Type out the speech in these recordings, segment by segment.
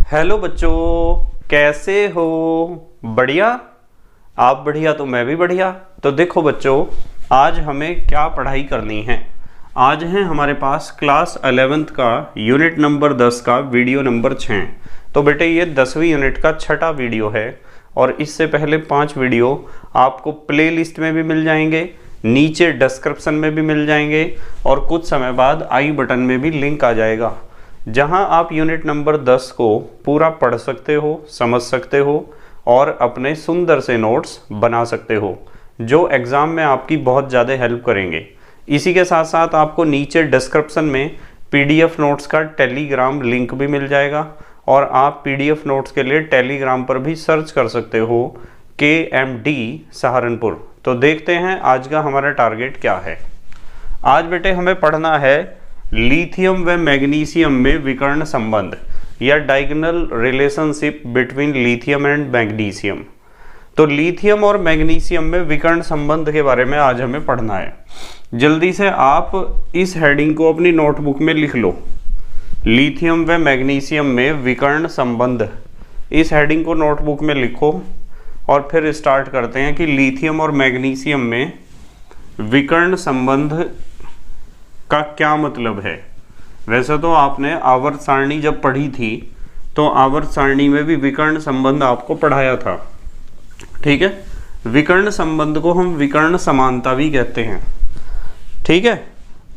Hello बच्चों, कैसे हो? बढ़िया। आप बढ़िया तो मैं भी बढ़िया। तो देखो बच्चों, आज हमें क्या पढ़ाई करनी है। आज है हमारे पास क्लास 11th का यूनिट नंबर 10 का वीडियो नंबर 6। तो बेटे ये 10वीं यूनिट का छठा वीडियो है और इससे पहले 5 वीडियो आपको प्ले लिस्ट में भी मिल जाएंगे, नीचे डिस्क्रिप्शन में भी मिल जाएंगे और कुछ समय बाद आई बटन में भी लिंक आ जाएगा, जहां आप यूनिट नंबर 10 को पूरा पढ़ सकते हो, समझ सकते हो और अपने सुंदर से नोट्स बना सकते हो, जो एग्ज़ाम में आपकी बहुत ज़्यादा हेल्प करेंगे। इसी के साथ साथ आपको नीचे डिस्क्रिप्शन में पीडीएफ नोट्स का टेलीग्राम लिंक भी मिल जाएगा और आप पीडीएफ नोट्स के लिए टेलीग्राम पर भी सर्च कर सकते हो KMD सहारनपुर। तो देखते हैं आज का हमारा टारगेट क्या है। आज बेटे हमें पढ़ना है लिथियम व मैग्नीशियम में विकर्ण संबंध या diagonal relationship between lithium and magnesium. तो लिथियम और मैग्नीशियम में विकर्ण संबंध के बारे में आज हमें पढ़ना है। जल्दी से आप इस हेडिंग को अपनी नोटबुक में लिख लो, लिथियम व मैग्नीशियम में विकर्ण संबंध। इस हेडिंग को नोटबुक में लिखो और फिर स्टार्ट करते हैं कि लिथियम और मैग्नीशियम में विकर्ण संबंध का क्या मतलब है। वैसे तो आपने आवर्त सारणी जब पढ़ी थी तो आवर्त सारणी में भी विकर्ण संबंध आपको पढ़ाया था, ठीक है। विकर्ण संबंध को हम विकर्ण समानता भी कहते हैं, ठीक है।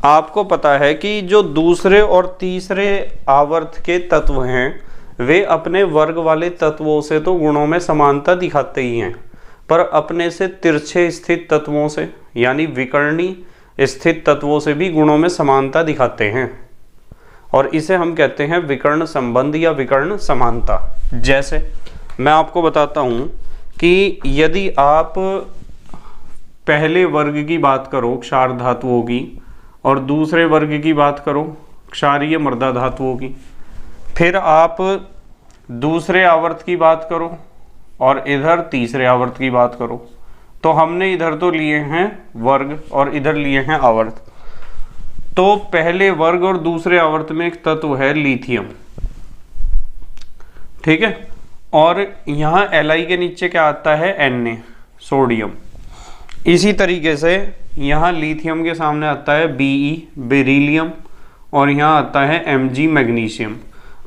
आपको पता है कि जो दूसरे और तीसरे आवर्त के तत्व हैं वे अपने वर्ग वाले तत्वों से तो गुणों में समानता दिखाते ही हैं, पर अपने से तिरछे स्थित तत्वों से यानी विकर्णी स्थित तत्वों से भी गुणों में समानता दिखाते हैं और इसे हम कहते हैं विकर्ण संबंध या विकर्ण समानता। जैसे मैं आपको बताता हूं कि यदि आप पहले वर्ग की बात करो क्षार धातुओं की और दूसरे वर्ग की बात करो क्षारीय मृदा धातुओं की, फिर आप दूसरे आवर्त की बात करो और इधर तीसरे आवर्त की बात करो, तो हमने इधर तो लिए हैं वर्ग और इधर लिए हैं आवर्त। तो पहले वर्ग और दूसरे आवर्त में एक तत्व है लिथियम, ठीक है। और यहां Li के नीचे क्या आता है Na सोडियम। इसी तरीके से यहां लिथियम के सामने आता है Be बेरिलियम और यहां आता है Mg मैग्नीशियम।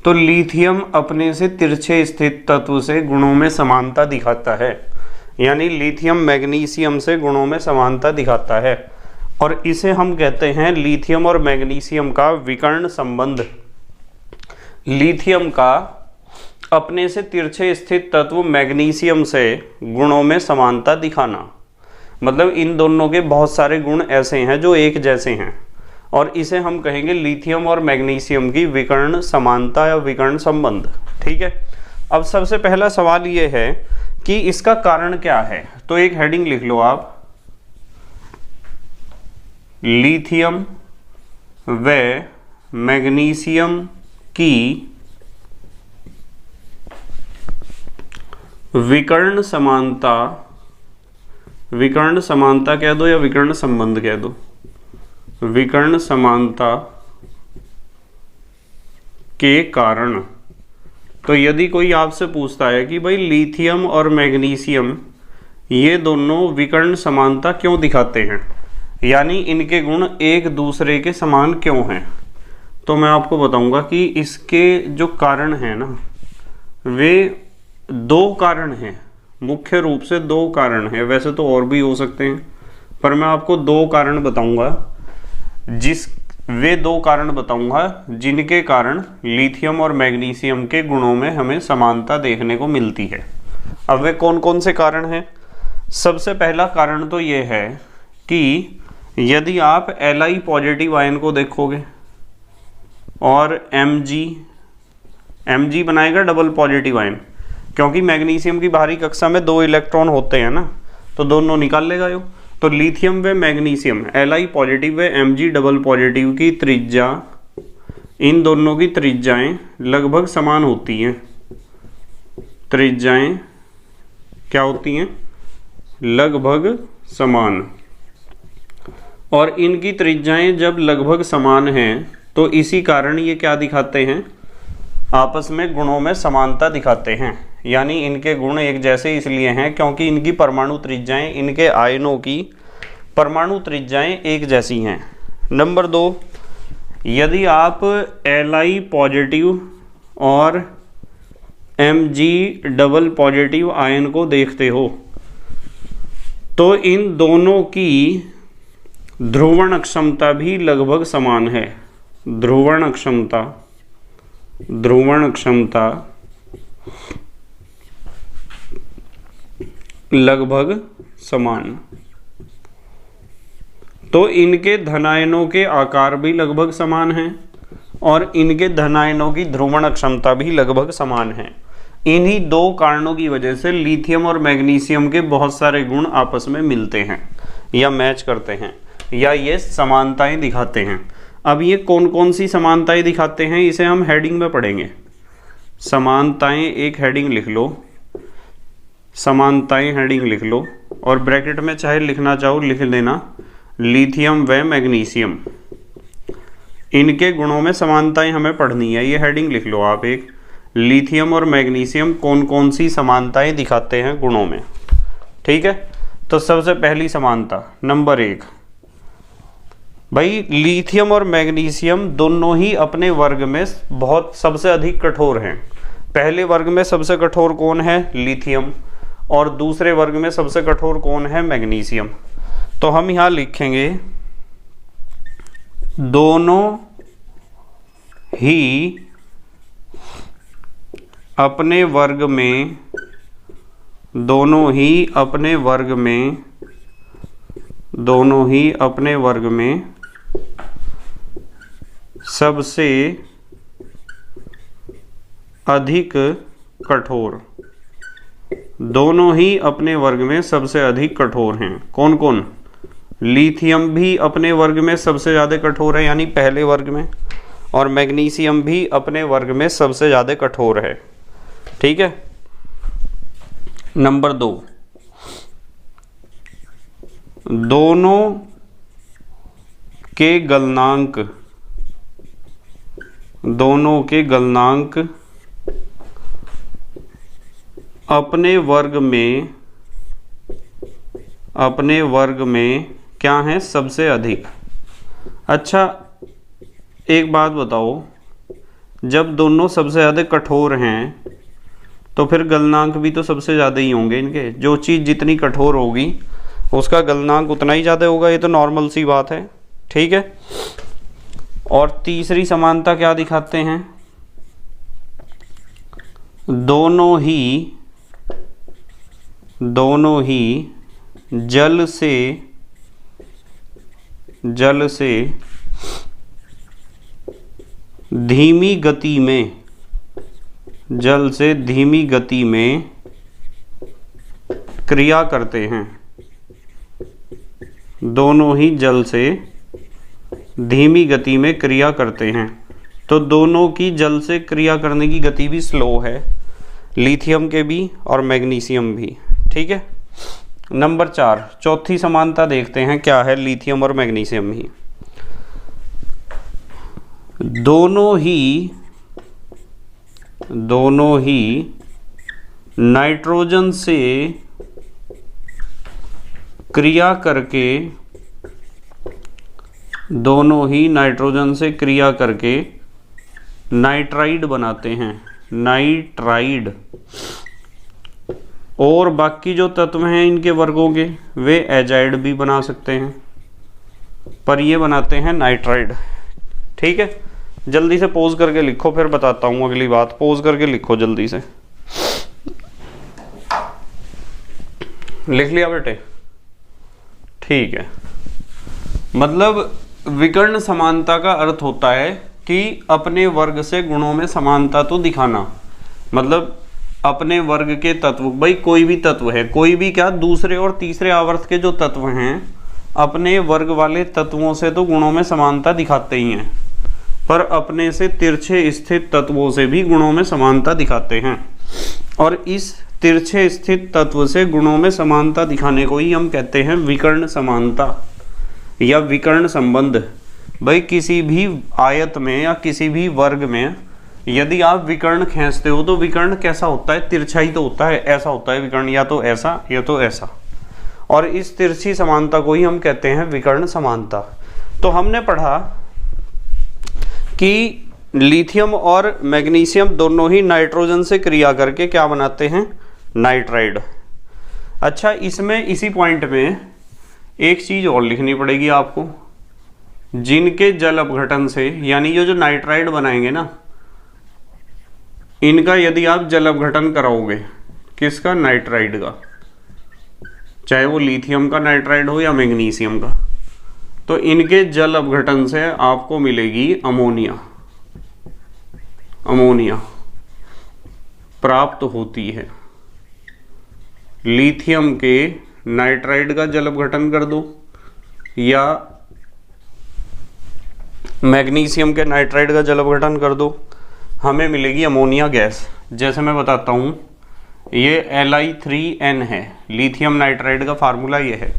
तो लिथियम अपने से तिरछे स्थित तत्व से गुणों में समानता दिखाता है, यानी लिथियम मैग्नीशियम से गुणों में समानता दिखाता है और इसे हम कहते हैं लिथियम और मैग्नीशियम का विकर्ण संबंध। लिथियम का अपने से तिरछे स्थित तत्व मैग्नीशियम से गुणों में समानता दिखाना, मतलब इन दोनों के बहुत सारे गुण ऐसे हैं जो एक जैसे हैं और इसे हम कहेंगे लिथियम और मैग्नीशियम की विकर्ण समानता या विकर्ण संबंध, ठीक है। अब सबसे पहला सवाल ये है कि इसका कारण क्या है। तो एक हेडिंग लिख लो आप, लिथियम व मैग्नीशियम की विकर्ण समानता, विकर्ण समानता कह दो या विकर्ण संबंध कह दो, विकर्ण समानता के कारण। तो यदि कोई आपसे पूछता है कि भाई लिथियम और मैग्नीशियम ये दोनों विकर्ण समानता क्यों दिखाते हैं, यानी इनके गुण एक दूसरे के समान क्यों हैं, तो मैं आपको बताऊंगा कि इसके जो कारण हैं ना वे 2 कारण हैं, मुख्य रूप से 2 कारण हैं। वैसे तो और भी हो सकते हैं पर मैं आपको 2 कारण बताऊंगा, वे 2 कारण बताऊंगा जिनके कारण लिथियम और मैग्नीशियम के गुणों में हमें समानता देखने को मिलती है। अब वे कौन कौन से कारण हैं। सबसे पहला कारण तो ये है कि यदि आप Li पॉजिटिव आयन को देखोगे और Mg बनाएगा डबल पॉजिटिव आयन, क्योंकि मैग्नीशियम की बाहरी कक्षा में 2 इलेक्ट्रॉन होते हैं ना, तो दोनों निकाल लेगा यो। तो लिथियम व मैग्नीशियम Li पॉजिटिव व Mg डबल पॉजिटिव की त्रिज्या, इन दोनों की त्रिज्याएं लगभग समान होती हैं। त्रिज्याएं क्या होती हैं? लगभग समान। और इनकी त्रिज्याएं जब लगभग समान हैं तो इसी कारण ये क्या दिखाते हैं? आपस में गुणों में समानता दिखाते हैं, यानी इनके गुण एक जैसे इसलिए हैं क्योंकि इनकी परमाणु त्रिज्याएं, इनके आयनों की परमाणु त्रिज्याएं एक जैसी हैं। नंबर 2, यदि आप Li पॉजिटिव और Mg डबल पॉजिटिव आयन को देखते हो तो इन दोनों की ध्रुवण क्षमता भी लगभग समान है। ध्रुवण क्षमता लगभग समान। तो इनके धनायनों के आकार भी लगभग समान हैं और इनके धनायनों की ध्रुवण क्षमता भी लगभग समान है। इन्हीं दो कारणों की वजह से लिथियम और मैग्नीशियम के बहुत सारे गुण आपस में मिलते हैं या मैच करते हैं या ये समानताएं दिखाते हैं। अब ये कौन कौन सी समानताएं दिखाते हैं इसे हम हेडिंग में पढ़ेंगे। समानताएं एक हेडिंग लिख लो, समानताएं हेडिंग लिख लो और ब्रैकेट में चाहे लिखना चाहो लिख देना, लिथियम व मैग्नीशियम, इनके गुणों में समानताएं हमें पढ़नी है। ये हेडिंग लिख लो आप एक, लिथियम और मैग्नीशियम कौन कौन सी समानताएं दिखाते हैं गुणों में। ठीक है, तो सबसे पहली समानता नंबर 1, भाई लिथियम और मैग्नीशियम दोनों ही अपने वर्ग में बहुत सबसे अधिक कठोर हैं। पहले वर्ग में सबसे कठोर कौन है? लिथियम। और दूसरे वर्ग में सबसे कठोर कौन है? मैग्नीशियम। तो हम यहाँ लिखेंगे दोनों ही अपने वर्ग में, दोनों ही अपने वर्ग में सबसे अधिक कठोर, दोनों ही अपने वर्ग में सबसे अधिक कठोर हैं। कौन कौन? लिथियम भी अपने वर्ग में सबसे ज़्यादा कठोर है यानी पहले वर्ग में, और मैग्नीशियम भी अपने वर्ग में सबसे ज़्यादा कठोर है। ठीक है। नंबर 2, दोनों के गलनांक, दोनों के गलनांक अपने वर्ग में क्या है? सबसे अधिक। अच्छा एक बात बताओ, जब दोनों सबसे ज़्यादा कठोर हैं तो फिर गलनांक भी तो सबसे ज़्यादा ही होंगे इनके। जो चीज़ जितनी कठोर होगी उसका गलनांक उतना ही ज़्यादा होगा, ये तो नॉर्मल सी बात है। ठीक है। और तीसरी समानता क्या दिखाते हैं? दोनों ही जल से धीमी गति में, जल से धीमी गति में क्रिया करते हैं। दोनों ही जल से धीमी गति में क्रिया करते हैं। तो दोनों की जल से क्रिया करने की गति भी स्लो है, लिथियम के भी और मैग्नीशियम भी। ठीक है। नंबर 4, चौथी समानता देखते हैं क्या है लिथियम और मैग्नीशियम ही। दोनों ही नाइट्रोजन से क्रिया करके, दोनों ही नाइट्रोजन से क्रिया करके नाइट्राइड बनाते हैं, नाइट्राइड। और बाकी जो तत्व हैं इनके वर्गों के वे एजाइड भी बना सकते हैं, पर ये बनाते हैं नाइट्राइड। ठीक है। जल्दी से पोज करके लिखो, फिर बताता हूँ अगली बात। पोज करके लिखो जल्दी से। लिख लिया बेटे? ठीक है। मतलब विकर्ण समानता का अर्थ होता है कि अपने वर्ग से गुणों में समानता तो दिखाना। मतलब अपने वर्ग के तत्व, भाई कोई भी तत्व है, कोई भी क्या, दूसरे और तीसरे आवर्त के जो तत्व हैं अपने वर्ग वाले तत्वों से तो गुणों में समानता दिखाते ही हैं, पर अपने से तिरछे स्थित तत्वों से भी गुणों में समानता दिखाते हैं। और इस तिरछे स्थित तत्व से गुणों में समानता दिखाने को ही हम कहते हैं विकर्ण समानता या विकर्ण संबंध। भाई किसी भी आयत में या किसी भी वर्ग में यदि आप विकर्ण खींचते हो तो विकर्ण कैसा होता है, तिरछाई तो होता है, ऐसा होता है विकर्ण, या तो ऐसा या तो ऐसा, और इस तिरछी समानता को ही हम कहते हैं विकर्ण समानता। तो हमने पढ़ा कि लिथियम और मैग्नीशियम दोनों ही नाइट्रोजन से क्रिया करके क्या बनाते हैं, नाइट्राइड। अच्छा, इसमें इसी पॉइंट में एक चीज और लिखनी पड़ेगी आपको, जिनके जल अपघटन से, यानी ये जो नाइट्राइड बनाएंगे ना, इनका यदि आप जल अपघटन कराओगे, किसका, नाइट्राइड का, चाहे वो लिथियम का नाइट्राइड हो या मैग्नीशियम का, तो इनके जल अपघटन से आपको मिलेगी अमोनिया, अमोनिया प्राप्त होती है। लिथियम के नाइट्राइड का जल अपघटन कर दो या मैग्नीशियम के नाइट्राइड का जल अपघटन कर दो, हमें मिलेगी अमोनिया गैस। जैसे मैं बताता हूँ, ये Li3N है, लिथियम नाइट्राइड का फार्मूला ये है,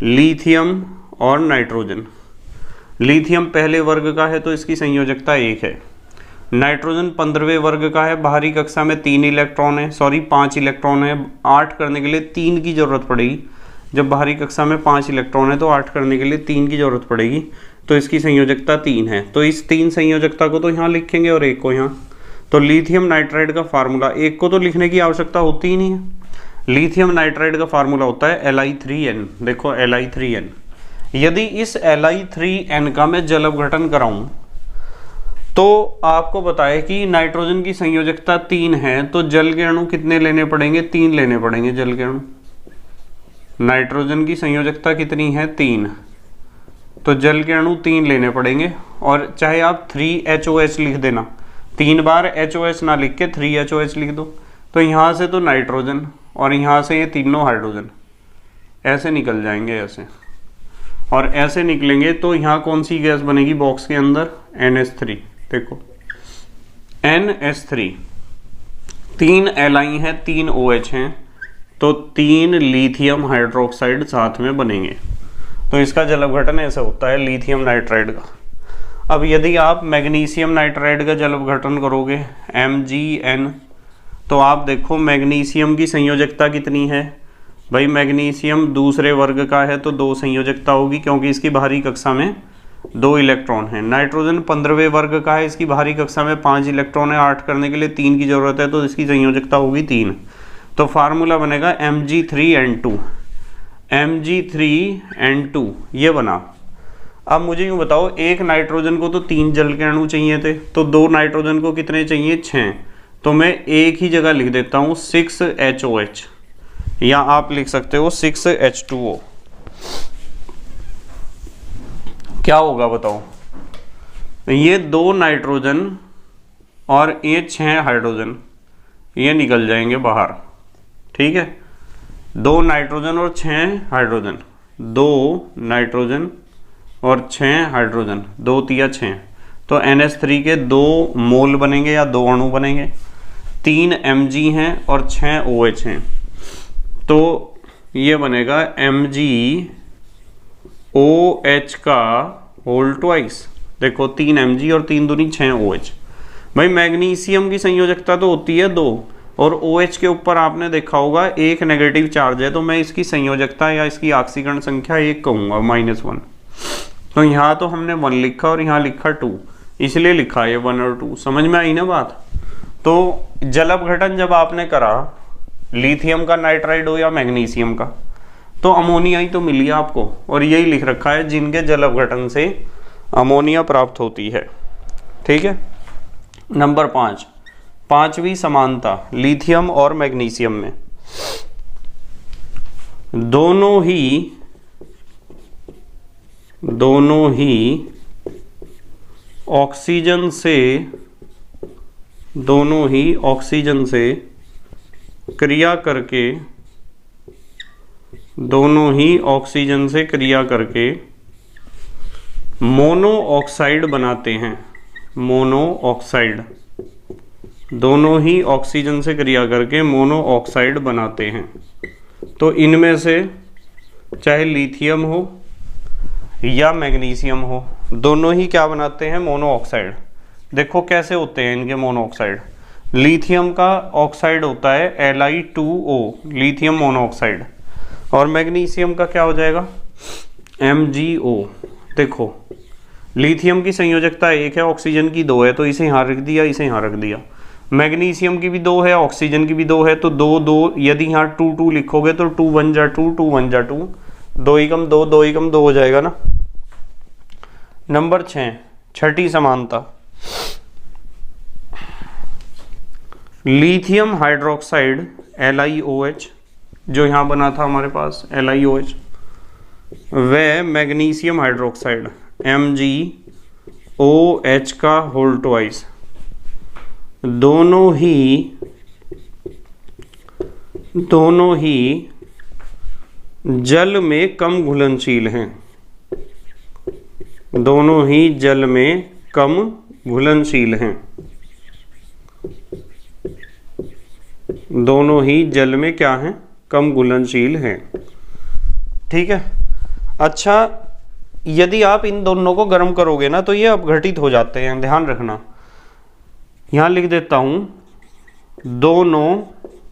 लिथियम और नाइट्रोजन। लिथियम पहले वर्ग का है तो इसकी संयोजकता 1 है, नाइट्रोजन 15वें वर्ग का है, बाहरी कक्षा में 3 इलेक्ट्रॉन है, सॉरी 5 इलेक्ट्रॉन है, 8 करने के लिए 3 की जरूरत पड़ेगी। जब बाहरी कक्षा में 5 इलेक्ट्रॉन है तो 8 करने के लिए 3 की जरूरत पड़ेगी, तो इसकी संयोजकता 3 है। तो इस 3 संयोजकता को तो यहाँ लिखेंगे और 1 को यहाँ। तो लिथियम नाइट्राइड का फार्मूला, 1 को तो लिखने की आवश्यकता होती ही नहीं है। लिथियम नाइट्राइड का फार्मूला होता है Li3N। देखो Li3N, यदि इस Li3N का मैं जल अपघटन कराऊं तो आपको बताए कि नाइट्रोजन की संयोजकता 3 है, तो जल के अणु कितने लेने पड़ेंगे, 3 लेने पड़ेंगे जल के अणु। नाइट्रोजन की संयोजकता कितनी है, 3, तो जल के अणु 3 लेने पड़ेंगे। और चाहे आप 3HOH लिख देना, 3 बार HOH ना लिख के 3HOH लिख दो, तो यहाँ से तो नाइट्रोजन और यहाँ से ये तीनों हाइड्रोजन ऐसे निकल जाएंगे, ऐसे और ऐसे निकलेंगे, तो यहाँ कौन सी गैस बनेगी बॉक्स के अंदर, NH3। देखो NH3, 3 Li हैं, 3 OH हैं, तो 3 लिथियम हाइड्रोक्साइड साथ में बनेंगे। तो इसका जल अपघटन ऐसे होता है लिथियम नाइट्राइड का। अब यदि आप मैग्नीशियम नाइट्राइड का जल अपघटन करोगे MgN, तो आप देखो मैग्नीशियम की संयोजकता कितनी है भाई, मैग्नीशियम दूसरे वर्ग का है तो 2 संयोजकता होगी, क्योंकि इसकी बाहरी कक्षा में 2 इलेक्ट्रॉन है। नाइट्रोजन 15वें वर्ग का है, इसकी बाहरी कक्षा में 5 इलेक्ट्रॉन है, 8 करने के लिए 3 की जरूरत है, तो इसकी संयोजकता होगी 3। तो फार्मूला बनेगा Mg3N2, Mg3N2 ये बना। अब मुझे यूँ बताओ, एक नाइट्रोजन को तो 3 जल के अणु चाहिए थे, तो 2 नाइट्रोजन को कितने चाहिए, 6। तो मैं एक ही जगह लिख देता हूँ 6HOH, या आप लिख सकते हो 6H2O। क्या होगा बताओ, ये 2 नाइट्रोजन और ये 6 हाइड्रोजन ये निकल जाएंगे बाहर, ठीक है। 2 नाइट्रोजन और 6 हाइड्रोजन, 2 नाइट्रोजन और 6 हाइड्रोजन, 2 तिया 6, तो NH3 के 2 मोल बनेंगे या 2 अणु बनेंगे। 3 Mg हैं और 6 OH हैं, तो ये बनेगा MgOH का होल ट्वाइस। देखो 3 Mg और 3 दूनी 6 OH। भाई मैग्नीशियम की संयोजकता तो होती है 2, और OH के ऊपर आपने देखा होगा एक नेगेटिव चार्ज है, तो मैं इसकी संयोजकता या इसकी ऑक्सीकरण संख्या 1 कहूँगा, -1। तो यहाँ तो हमने 1 लिखा और यहाँ लिखा 2, इसलिए लिखा ये 1 और 2। समझ में आई ना बात। तो जल अपघटन जब आपने करा, लिथियम का नाइट्राइड हो या मैग्नीशियम का, तो अमोनिया ही तो मिली आपको, और यही लिख रखा है जिनके जल अपघटन से अमोनिया प्राप्त होती है, ठीक है। नंबर 5, 5वीं समानता लिथियम और मैग्नीशियम में, दोनों ही ऑक्सीजन से क्रिया करके मोनो ऑक्साइड बनाते हैं। मोनो ऑक्साइड, दोनों ही ऑक्सीजन से क्रिया करके मोनो ऑक्साइड बनाते हैं। तो इनमें से चाहे लिथियम हो या मैग्नीशियम हो, दोनों ही क्या बनाते हैं, मोनो ऑक्साइड। देखो कैसे होते हैं इनके मोनोऑक्साइड। लिथियम का ऑक्साइड होता है Li2O, लिथियम मोनोऑक्साइड, और मैग्नीशियम का क्या हो जाएगा, MgO। देखो लिथियम की संयोजकता 1 है, ऑक्सीजन की 2 है, तो इसे यहाँ रख दिया, इसे यहाँ रख दिया। मैग्नीशियम की भी 2 है, ऑक्सीजन की भी 2 है, तो 2 2, यदि यहाँ 2 2 लिखोगे तो 2 1 जा 2, 2 1 जा 2, 2 एकम 2, 2 एकम 2 हो जाएगा ना। नंबर 6, छठी समानता, लिथियम हाइड्रोक्साइड LiOH, जो यहाँ बना था हमारे पास LiOH, व मैग्नीशियम हाइड्रोक्साइड MgOH का होल ट्वाइस, दोनों ही जल में कम घुलनशील हैं, दोनों ही जल में कम घुलनशील हैं, दोनों ही जल में क्या हैं, कम घुलनशील हैं। ठीक है। अच्छा, यदि आप इन दोनों को गर्म करोगे ना तो ये अपघटित हो जाते हैं, ध्यान रखना। यहां लिख देता हूं दोनों,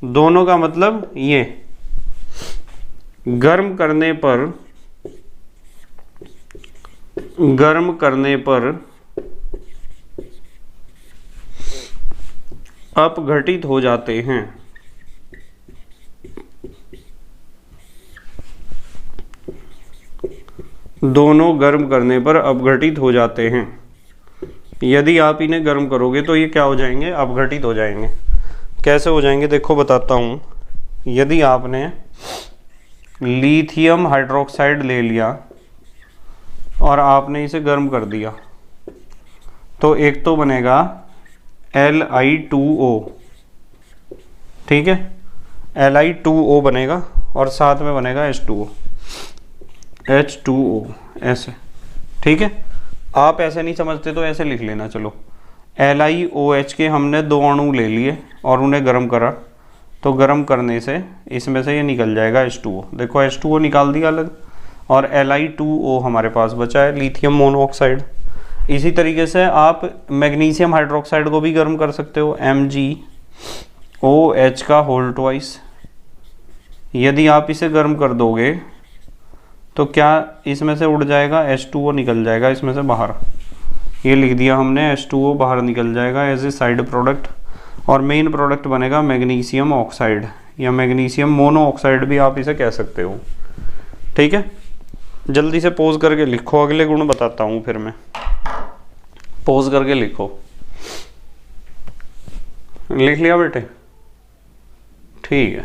दोनों का मतलब ये गर्म करने पर अपघटित हो जाते हैं। दोनों गर्म करने पर अपघटित हो जाते हैं। यदि आप इन्हें गर्म करोगे तो ये क्या हो जाएंगे, अपघटित हो जाएंगे। कैसे हो जाएंगे देखो बताता हूँ। यदि आपने लिथियम हाइड्रोक्साइड ले लिया और आपने इसे गर्म कर दिया तो एक तो बनेगा Li2O, ठीक है, Li2O बनेगा और साथ में बनेगा H2O, ऐसे। ठीक है, आप ऐसे नहीं समझते तो ऐसे लिख लेना। चलो, LiOH के हमने 2 अणु ले लिए और उन्हें गर्म करा, तो गर्म करने से इसमें से ये निकल जाएगा H2O। देखो H2O निकाल दिया अलग, और Li2O हमारे पास बचा है, लिथियम मोनोऑक्साइड। इसी तरीके से आप मैग्नीशियम हाइड्रोक्साइड को भी गर्म कर सकते हो, MgOH का होल ट्वाइस। यदि आप इसे गर्म कर दोगे तो क्या इसमें से उड़ जाएगा, H2O निकल जाएगा इसमें से बाहर। ये लिख दिया हमने, H2O बाहर निकल जाएगा एज ए साइड प्रोडक्ट, और मेन प्रोडक्ट बनेगा मैग्नीशियम ऑक्साइड या मैग्नीशियम मोनोऑक्साइड भी आप इसे कह सकते हो। ठीक है, जल्दी से पोज करके लिखो, अगले गुण बताता हूँ फिर मैं। पोज करके लिखो। लिख लिया बेटे? ठीक है।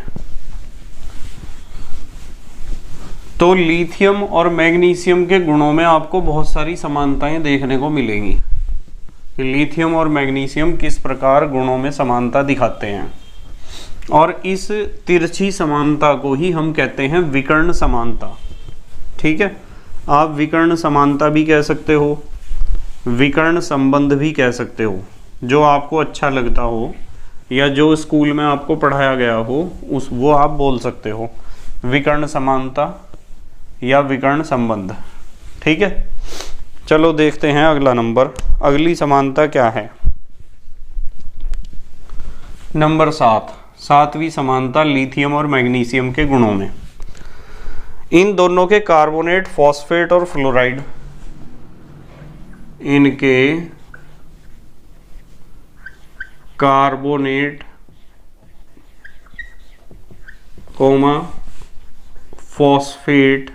तो लिथियम और मैग्नीशियम के गुणों में आपको बहुत सारी समानताएं देखने को मिलेंगी कि लिथियम और मैग्नीशियम किस प्रकार गुणों में समानता दिखाते हैं। और इस तिरछी समानता को ही हम कहते हैं विकर्ण समानता। ठीक है, आप विकर्ण समानता भी कह सकते हो, विकर्ण संबंध भी कह सकते हो, जो आपको अच्छा लगता हो या जो स्कूल में आपको पढ़ाया गया हो उस वो आप बोल सकते हो, विकर्ण समानता या विकर्ण संबंध। ठीक है, चलो देखते हैं अगला नंबर, अगली समानता क्या है। नंबर 7, 7वीं समानता लिथियम और मैग्नीशियम के गुणों में। इन दोनों के कार्बोनेट, फॉस्फेट और फ्लोराइड, इनके कार्बोनेट कोमा फॉस्फेट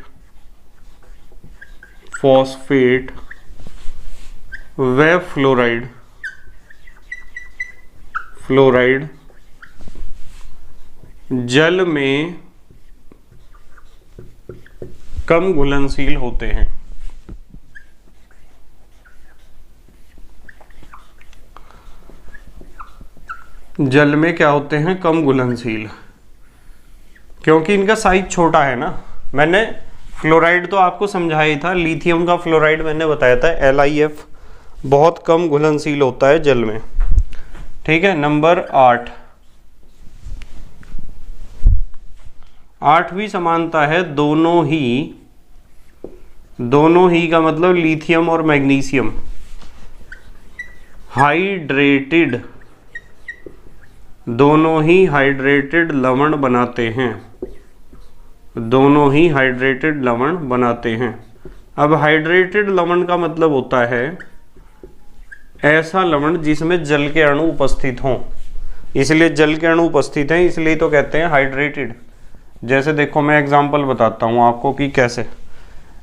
व फ्लोराइड जल में कम घुलनशील होते हैं। जल में क्या होते हैं, कम घुलनशील, क्योंकि इनका साइज छोटा है ना। मैंने फ्लोराइड तो आपको समझाया ही था, लिथियम का फ्लोराइड मैंने बताया था LiF, बहुत कम घुलनशील होता है जल में। ठीक है, नंबर 8, 8वीं समानता है दोनों ही का मतलब लिथियम और मैग्नीशियम हाइड्रेटेड, दोनों ही हाइड्रेटेड लवण बनाते हैं, दोनों ही हाइड्रेटेड लवण बनाते हैं। अब हाइड्रेटेड लवण का मतलब होता है ऐसा लवण जिसमें जल के अणु उपस्थित हों, इसलिए जल के अणु उपस्थित हैं, इसलिए तो कहते हैं हाइड्रेटेड। जैसे देखो मैं एग्जांपल बताता हूँ आपको कि कैसे।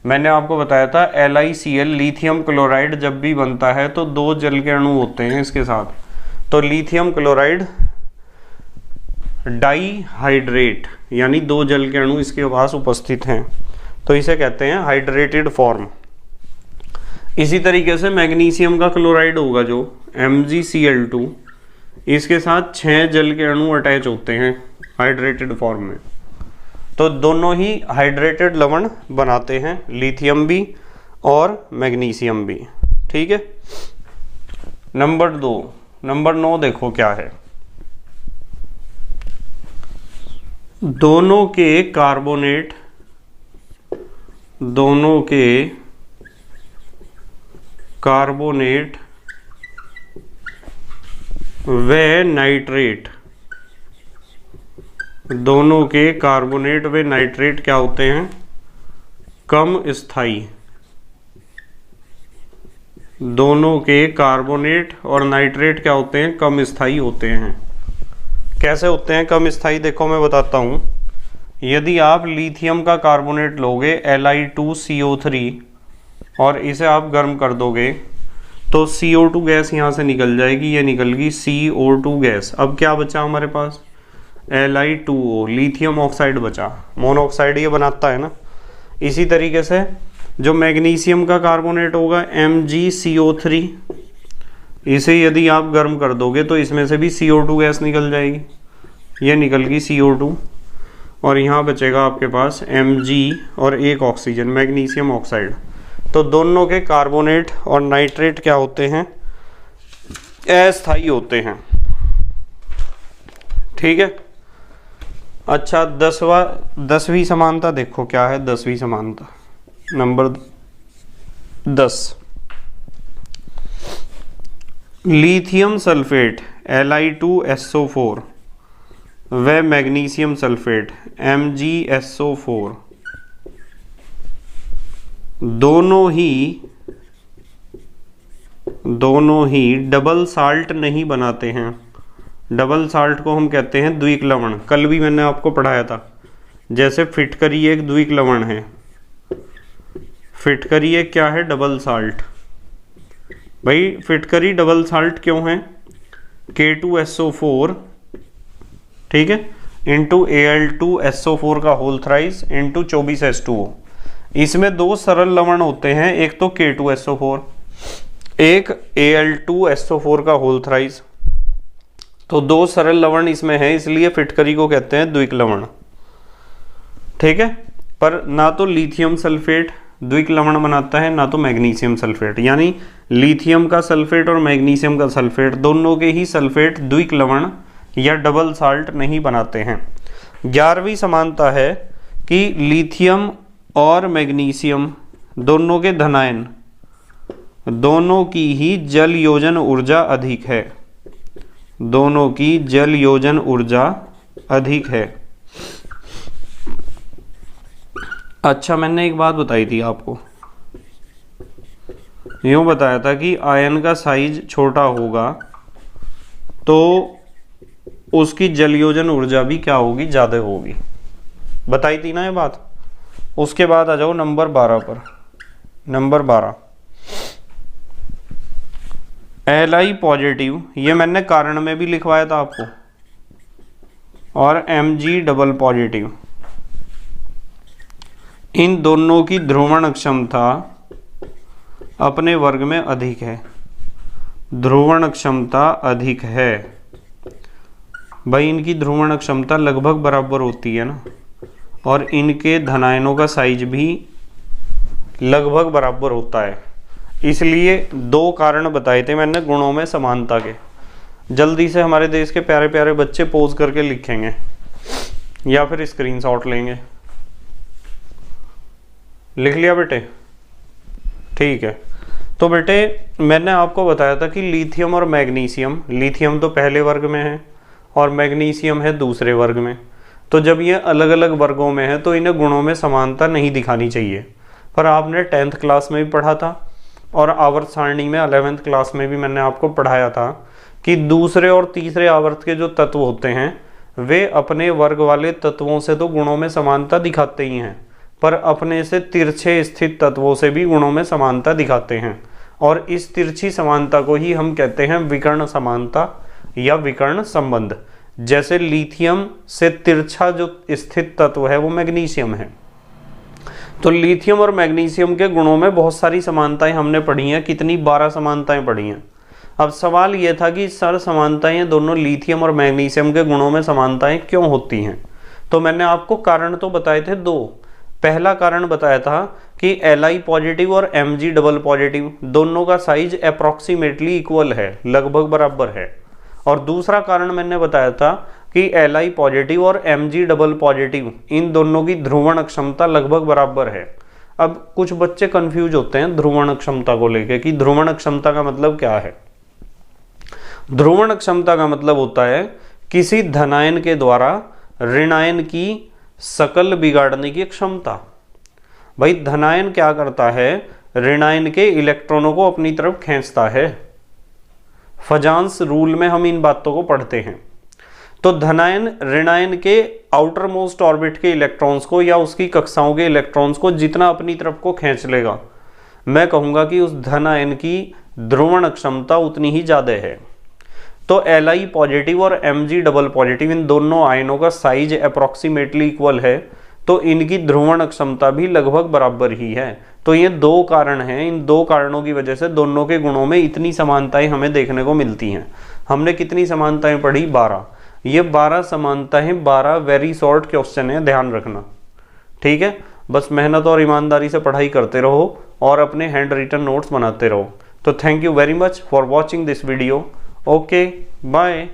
मैंने आपको बताया था LiCl लिथियम क्लोराइड जब भी बनता है तो 2 जल के अणु होते हैं इसके साथ, तो लिथियम क्लोराइड डाईहाइड्रेट यानी 2 जल के अणु इसके पास उपस्थित हैं, तो इसे कहते हैं हाइड्रेटेड फॉर्म। इसी तरीके से मैग्नीशियम का क्लोराइड होगा जो MgCl2, इसके साथ 6 जल के अणु अटैच होते हैं हाइड्रेटेड फॉर्म में, तो दोनों ही हाइड्रेटेड लवण बनाते हैं, लिथियम भी और मैग्नीशियम भी। ठीक है। नंबर 9 देखो क्या है। दोनों के कार्बोनेट व नाइट्रेट, दोनों के कार्बोनेट व नाइट्रेट क्या होते हैं? कम स्थायी। दोनों के कार्बोनेट और नाइट्रेट क्या होते हैं? कम स्थायी होते हैं। कैसे होते हैं कम स्थायी? देखो मैं बताता हूँ। यदि आप लिथियम का कार्बोनेट लोगे Li2CO3 और इसे आप गर्म कर दोगे तो CO2 गैस यहाँ से निकल जाएगी, ये निकल गई CO2 गैस। अब क्या बचा हमारे पास? Li2O, लिथियम ऑक्साइड बचा, मोनोऑक्साइड ये बनाता है ना। इसी तरीके से जो मैग्नीशियम का कार्बोनेट होगा MgCO3, इसे यदि आप गर्म कर दोगे तो इसमें से भी CO2 गैस निकल जाएगी, ये निकल गई CO2, और यहाँ बचेगा आपके पास Mg और एक ऑक्सीजन मैग्नीशियम ऑक्साइड। तो दोनों के कार्बोनेट और नाइट्रेट क्या होते हैं? अस्थायी होते हैं। ठीक है। अच्छा 10वीं समानता देखो क्या है। 10वीं समानता नंबर 10, लिथियम सल्फेट Li2SO4 व मैग्नीशियम सल्फेट MgSO4 दोनों ही डबल साल्ट नहीं बनाते हैं। डबल साल्ट को हम कहते हैं द्विक लवण। कल भी मैंने आपको पढ़ाया था। जैसे फिटकरी एक द्विक लवण है, फिटकरी एक क्या है? Double salt. भाई फिटकरी डबल साल्ट क्यों है? K2SO4, ठीक है, इंटू Al2SO4 का होल थ्राइस इंटू 24H2O। इसमें 2 सरल लवण होते हैं, एक तो K2SO4, एक Al2SO4 का होल थ्राइस। तो 2 सरल लवण इसमें है, इसलिए फिटकरी को कहते हैं द्विक लवण। ठीक है। पर ना तो लिथियम सल्फेट द्विक लवण बनाता है ना तो मैग्नीशियम सल्फेट, यानी लिथियम का सल्फेट और मैग्नीशियम का सल्फेट दोनों के ही सल्फेट द्विक लवण या डबल साल्ट नहीं बनाते हैं। 11वीं समानता है कि लिथियम और मैग्नीशियम दोनों के धनायन, दोनों की ही जल योजन ऊर्जा अधिक है, दोनों की जल योजन ऊर्जा अधिक है। अच्छा मैंने एक बात बताई थी आपको, यूँ बताया था कि आयन का साइज छोटा होगा तो उसकी जल योजन ऊर्जा भी क्या होगी? ज़्यादा होगी। बताई थी ना ये बात। उसके बाद आ जाओ नंबर 12 पर। नंबर 12 Li पॉजिटिव, ये मैंने कारण में भी लिखवाया था आपको, और Mg डबल पॉजिटिव, इन दोनों की ध्रुवण क्षमता अपने वर्ग में अधिक है। ध्रुवण क्षमता अधिक है। भाई इनकी ध्रुवण क्षमता लगभग बराबर होती है ना, और इनके धनायनों का साइज भी लगभग बराबर होता है। इसलिए 2 कारण बताए थे मैंने गुणों में समानता के। जल्दी से हमारे देश के प्यारे प्यारे बच्चे पोज करके लिखेंगे या फिर स्क्रीनशॉट लेंगे। लिख लिया बेटे? ठीक है। तो बेटे मैंने आपको बताया था कि लिथियम और मैग्नीशियम, लिथियम तो पहले वर्ग में है और मैग्नीशियम है दूसरे वर्ग में। तो जब ये अलग अलग वर्गों में है तो इन्हें गुणों में समानता नहीं दिखानी चाहिए। पर आपने 10th क्लास में भी पढ़ा था और आवर्त सारणी में 11th क्लास में भी मैंने आपको पढ़ाया था कि दूसरे और तीसरे आवर्त के जो तत्व होते हैं वे अपने वर्ग वाले तत्वों से तो गुणों में समानता दिखाते ही हैं, पर अपने से तिरछे स्थित तत्वों से भी गुणों में समानता दिखाते हैं। और इस तिरछी समानता को ही हम कहते हैं विकर्ण समानता या विकर्ण संबंध। जैसे लिथियम से तिरछा जो स्थित तत्व है वो मैग्नीशियम है। तो लिथियम और मैग्नीशियम के गुणों में बहुत सारी समानताएं हमने पढ़ी हैं। कितनी? 12 समानताएं पढ़ी हैं। अब सवाल यह था कि सर समानताएं दोनों लिथियम और मैग्नीशियम के गुणों में समानताएं क्यों होती हैं? तो मैंने आपको कारण तो बताए थे दो। पहला कारण बताया था कि Li पॉजिटिव और Mg डबल पॉजिटिव दोनों का साइज अप्रॉक्सीमेटली इक्वल है, लगभग बराबर है। और दूसरा कारण मैंने बताया था कि Li पॉजिटिव और Mg डबल पॉजिटिव इन दोनों की ध्रुवण क्षमता लगभग बराबर है। अब कुछ बच्चे कंफ्यूज होते हैं ध्रुवण क्षमता को लेकर कि ध्रुवण क्षमता का मतलब क्या है। ध्रुवण क्षमता का मतलब होता है किसी धनायन के द्वारा ऋणायन की शकल बिगाड़ने की क्षमता। भाई धनायन क्या करता है? ऋणायन के इलेक्ट्रॉनों को अपनी तरफ खींचता है। फजांस रूल में हम इन बातों को पढ़ते हैं। तो धनायन ऋणायन के आउटर मोस्ट ऑर्बिट के इलेक्ट्रॉन्स को या उसकी कक्षाओं के इलेक्ट्रॉन्स को जितना अपनी तरफ को खींच लेगा, मैं कहूंगा कि उस धनायन की ध्रुवण क्षमता उतनी ही ज्यादा है। तो Li पॉजिटिव और Mg डबल पॉजिटिव इन दोनों आयनों का साइज अप्रॉक्सीमेटली इक्वल है, तो इनकी ध्रुवण क्षमता भी लगभग बराबर ही है। तो ये दो कारण हैं। इन दो कारणों की वजह से दोनों के गुणों में इतनी समानताएं हमें देखने को मिलती हैं। हमने कितनी समानताएं पढ़ी? 12। ये 12 समानताएं 12 वेरी शॉर्ट क्वेश्चन है, ध्यान रखना। ठीक है, बस मेहनत और ईमानदारी से पढ़ाई करते रहो और अपने हैंड रिटन नोट्स बनाते रहो। तो thank you very much for watching this video. Okay, bye.